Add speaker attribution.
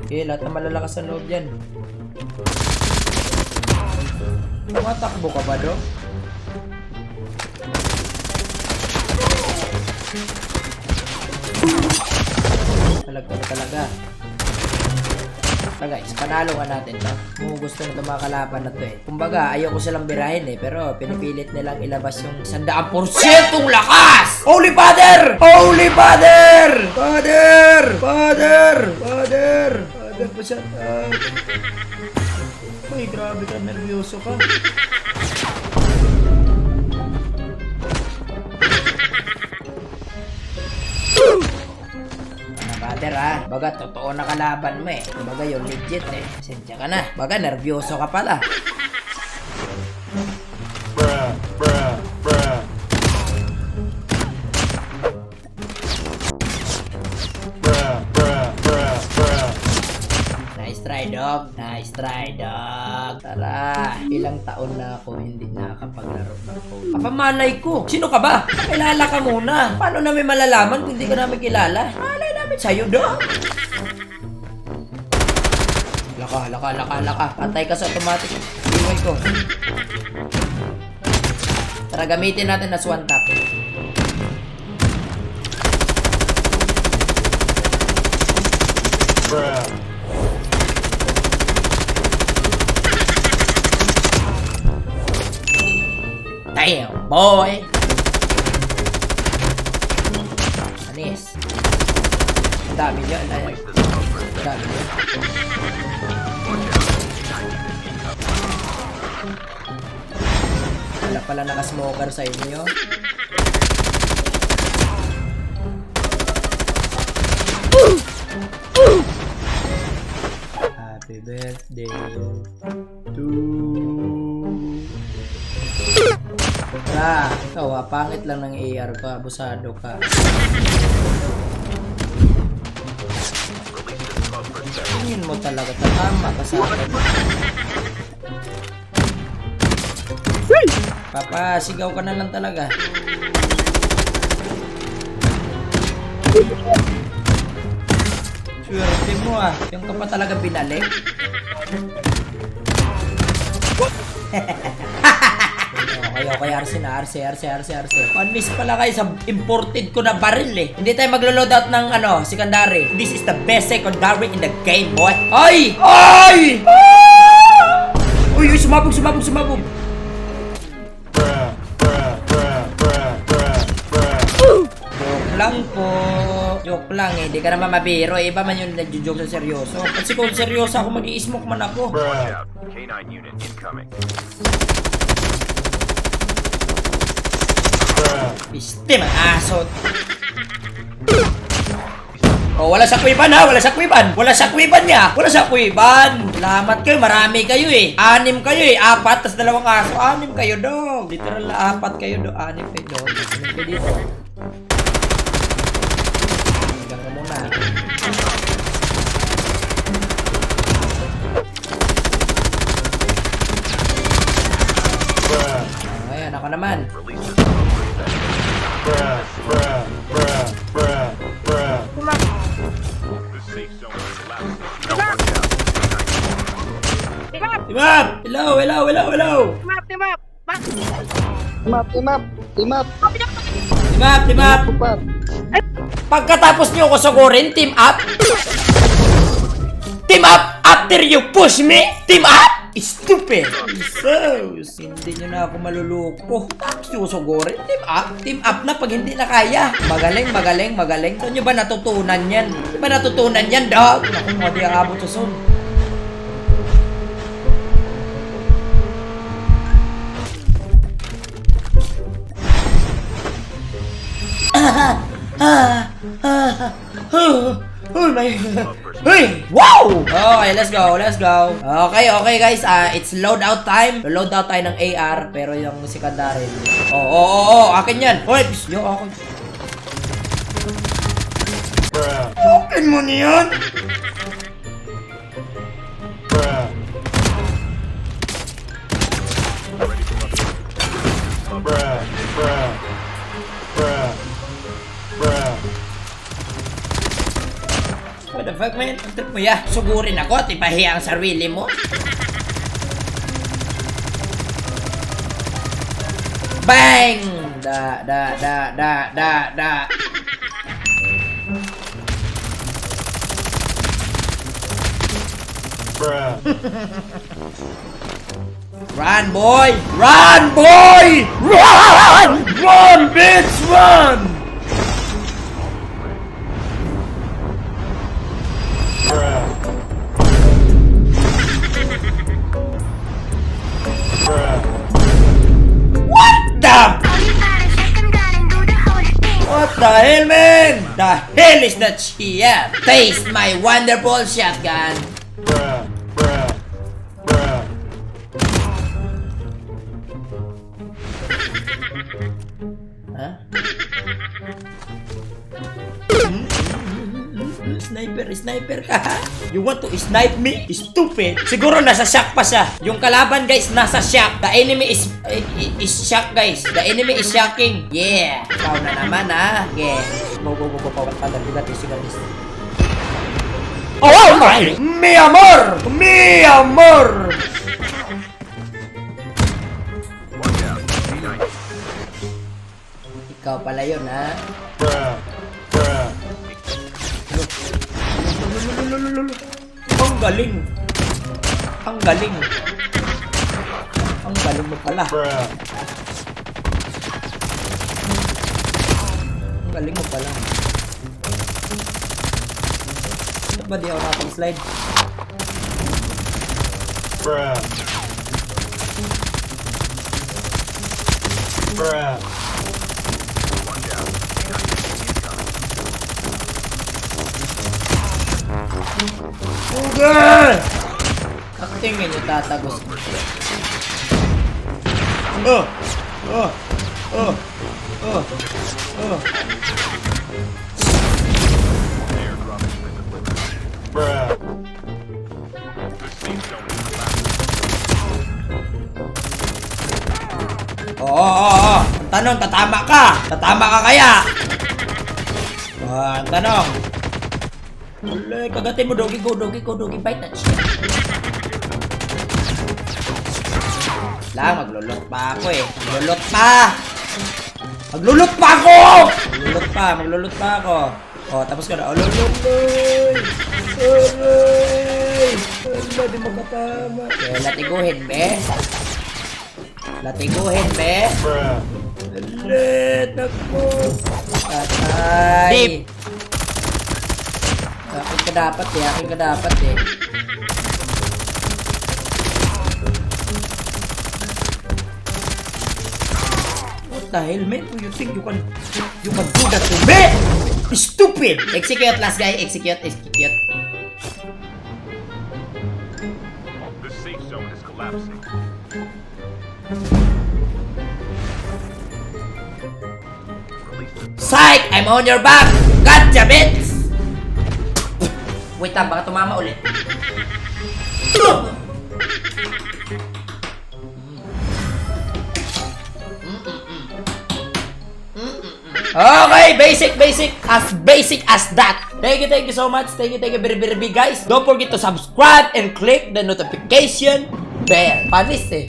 Speaker 1: Okay, lahat na malalakas sa loob yan. Tumatakbo ka ba, do? Talaga. Guys, panalo nga natin to. Kung gusto nito mga kalaban na to eh. Kumbaga, ayaw ko silang birahin eh. Pero pinipilit nilang ilabas yung 100% lakas! Holy Father! Holy Father! Father! Pa siya. Ay, grabe ka. Nervyoso ka. Father ha, baga totoo na kalaban mo eh. Baga yung legit eh. Sensya ka na. Baga nervyoso ka pala. Nice try dog. Nice try dog. Tara. Ilang taon na ako hindi nakapaglaro ng code. Kapamalay ko. Sino ka ba? Kilala ka muna. Paano namin malalaman kung hindi ka namin kilala? Malay namin sa'yo dog. Laka. Patay ka sa automatic. Iway ko. Tara gamitin natin as one tap. Damn, boy! Anis. Dami dyan. Dami dyan. Wala pala nakasmoker sa inyo. Happy birthday to ikaw pangit lang ng AR ka, abusado ka. Tingin mo talaga, tatama ka sa akin. Papasigaw ka na lang talaga. Swerte mo yung ka pa talaga binalik. Okay, RC na, RC. Panis pala kayo sa imported ko na baril eh. Hindi tayo maglo-loadout ng secondary. This is the best secondary in the game, boy. Ay! Uy, sumabog. Joke lang eh. Hindi ka naman mabiro. Iba man yung nagjo-joke sa seryoso. Kasi kung seryoso ako, mag-i-smoke man ako.
Speaker 2: K9 unit incoming.
Speaker 1: Piste man asot. Wala sakwiban ha. Wala sakwiban niya. Salamat kayo. Marami kayo eh. 6 kayo eh. 4 tas 2 aso. 6 kayo dog. Literal na 4 kayo dog. 6 kayo dog. Ganun kayo dito. Hanggang ka muna. Ayan ako naman. Timap! Hello! Timap! Pagkatapos niyo ko sugurin, team up! Team up after you push me! Team up! Stupid! Jesus! Hindi nyo na ako maluluko. Tapos nyo sugurin, team up! Team up na pag hindi na kaya. Magaling. Saan nyo ba natutunan yan? Dog? Naku, mga di aabot sa son. Oh my God. Hey! Wow! Okay, let's go. Okay guys, it's loadout time. Loadout tayo ng AR, pero yung secondary. Akin yan. Hoy, yo, akin. Akin mo niyan? the fuck, man? Ang trip mo ya? Sugurin ako at ipahiya ang sarili mo? Bang! Da. Run, boy! Run, boy! Run! Run, bitch, run! What the? What the hell, man? The hell is that shit? Taste my wonderful shotgun. Huh? Sniper ka ha? You want to snipe me? Stupid! Siguro nasa shock pa siya. Yung kalaban guys, nasa shock. The enemy is shock guys. The enemy is shocking. Yeah! Ikaw na naman ha? Yeah. Go. Oh my! Mi amor! Mi amor!
Speaker 2: Watch out. K9.
Speaker 1: Ikaw pala yun ha? Ang galing. Ang galing. Ang galing mo pala. Ang galing mo pala. Ba't ba di ako nakapag-slide?
Speaker 2: Watch out. K9 incoming.
Speaker 1: Sugar! Ang tingin niyo tatagos.
Speaker 2: Airdrop has been delivered. The safe zone is collapsing.
Speaker 1: Oo. Ang tanong, tatama ka? Tatama ka kaya? Ang tanong. Wala, kagatin mo, doggy go, bite that shit. Maglulot pa ako eh. Maglulot pa ako. Oh, tapos ka na. Aray! Wala, di makatama. Okay, latiguhin, be. Alit, ako. Patay. Akin ka dapat eh. What the hell, man? You think you can do that to me? Stupid! Execute, last guy. Execute.
Speaker 2: The safe zone is collapsing. Release the
Speaker 1: Psych! I'm on your back! Gotcha, bitch! Wait lang, baka tumama ulit. Okay, basic. As basic as that. Thank you so much. Thank you very big, guys. Don't forget to subscribe and click the notification bell. Panis eh.